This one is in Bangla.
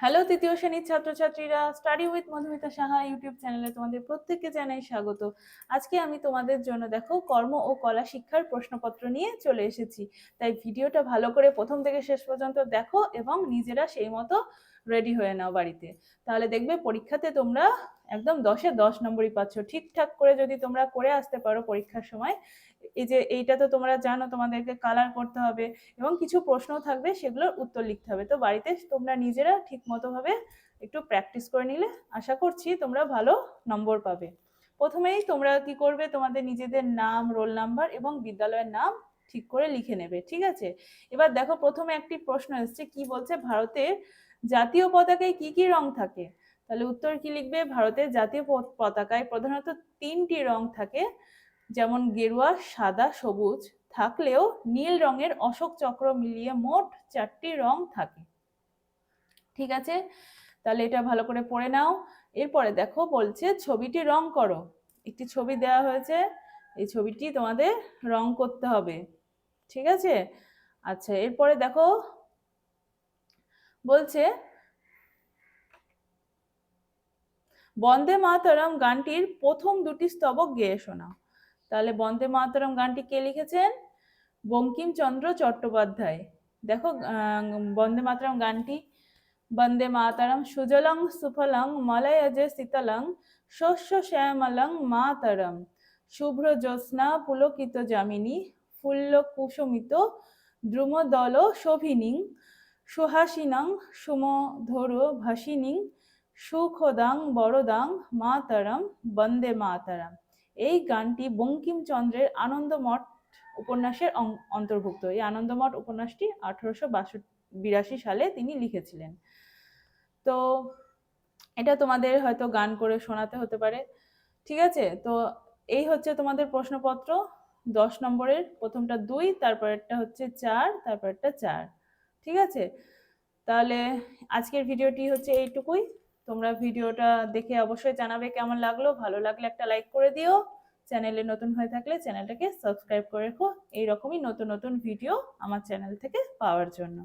হ্যালো তৃতীয় শ্রেণীর ছাত্রছাত্রীরা, study with Madhumita Saha YouTube চ্যানেলে তোমাদের প্রত্যেককে জানাই স্বাগত। আজকে আমি তোমাদের জন্য দেখো কর্ম ও কলা শিক্ষার প্রশ্নপত্র নিয়ে চলে এসেছি। তাই ভিডিওটা ভালো করে প্রথম থেকে শেষ পর্যন্ত দেখো এবং নিজেরা সেই মতো রেডি হয়ে নাও বাড়িতে। তাহলে দেখবে পরীক্ষাতে তোমরা একদম 10-এ 10 নম্বরই পাচ্ছ। ঠিকঠাক করে যদি তোমরা করে আসতে পারো পরীক্ষার সময়, এই যে এইটা তো তোমরা জানো তোমাদেরকে কালার করতে হবে এবং কিছু প্রশ্নও থাকবে, সেগুলোর উত্তর লিখতে হবে। তো বাড়িতে তোমরা নিজেরা ঠিক মতো ভাবে একটু প্র্যাকটিস করে নিলে আশা করছি তোমরা ভালো নম্বর পাবে। প্রথমেই তোমরা কি করবে, তোমাদের নিজেদের নাম, রোল নাম্বার এবং বিদ্যালয়ের নাম ঠিক করে লিখে নেবে, ঠিক আছে? এবার দেখো প্রথমে একটি প্রশ্ন এসছে, কি বলছে, ভারতের জাতীয় পতাকায় কি কি রং থাকে? তাহলে উত্তর কি লিখবে? ভারতের জাতীয় পতাকায় প্রধানত 3টি রং থাকে, যেমন গেরুয়া, সাদা, সবুজ থাকলেও নীল রঙের অশোক চক্র মিলিয়ে মোট 4টি রং থাকে। ঠিক আছে, তাহলে এটা ভালো করে পড়ে নাও। এরপরে দেখো বলছে ছবিটি রং করো। একটি ছবি দেওয়া হয়েছে, এই ছবিটি তোমাদের রং করতে হবে, ঠিক আছে? আচ্ছা, এরপরে দেখো বলছে বন্দে মাতরম গানটির প্রথম দুটি স্তবক গেয়ে শোনাও। তাহলে বন্দে মাতরম গানটি কে লিখেছেন? বঙ্কিমচন্দ্র চট্টোপাধ্যায়। দেখো বন্দে মাতরম গানটি, বন্দে মাতরম সুজলং সুফলং মলয়জ শীতলং শস্য শ্যামলং মাতরম শুভ্র জ্যোৎস্না পুলকিত যামিনী ফুল্ল কুসুমিত দ্রুমদল শোভিনীং সুহাসিনাং সুমধুর ভাসিনীং সুখদাং বরদাং মাতরম বন্দে মাতরম। এই গানটি বঙ্কিমচন্দ্রের আনন্দমঠ উপন্যাসের অন্তর্ভুক্ত। এই আনন্দমঠ উপন্যাসটি 1882 সালে তিনি লিখেছিলেন। তো এটা তোমাদের হয়তো গান করে শোনাতে হতে পারে, ঠিক আছে? তো এই হচ্ছে তোমাদের প্রশ্নপত্র 10 নম্বরের। প্রথমটা 2, তারপরেরটা হচ্ছে 4, তারপরেরটা 4, ঠিক আছে? তাহলে আজকের ভিডিওটি হচ্ছে এইটুকুই। তোমরা ভিডিওটা দেখে অবশ্যই জানাবে কেমন লাগলো। ভালো লাগলে একটা লাইক করে দিও। চ্যানেলে নতুন হয়ে থাকলে চ্যানেলটাকে সাবস্ক্রাইব করে রেখো, এইরকমই নতুন নতুন ভিডিও আমার চ্যানেল থেকে পাওয়ার জন্য।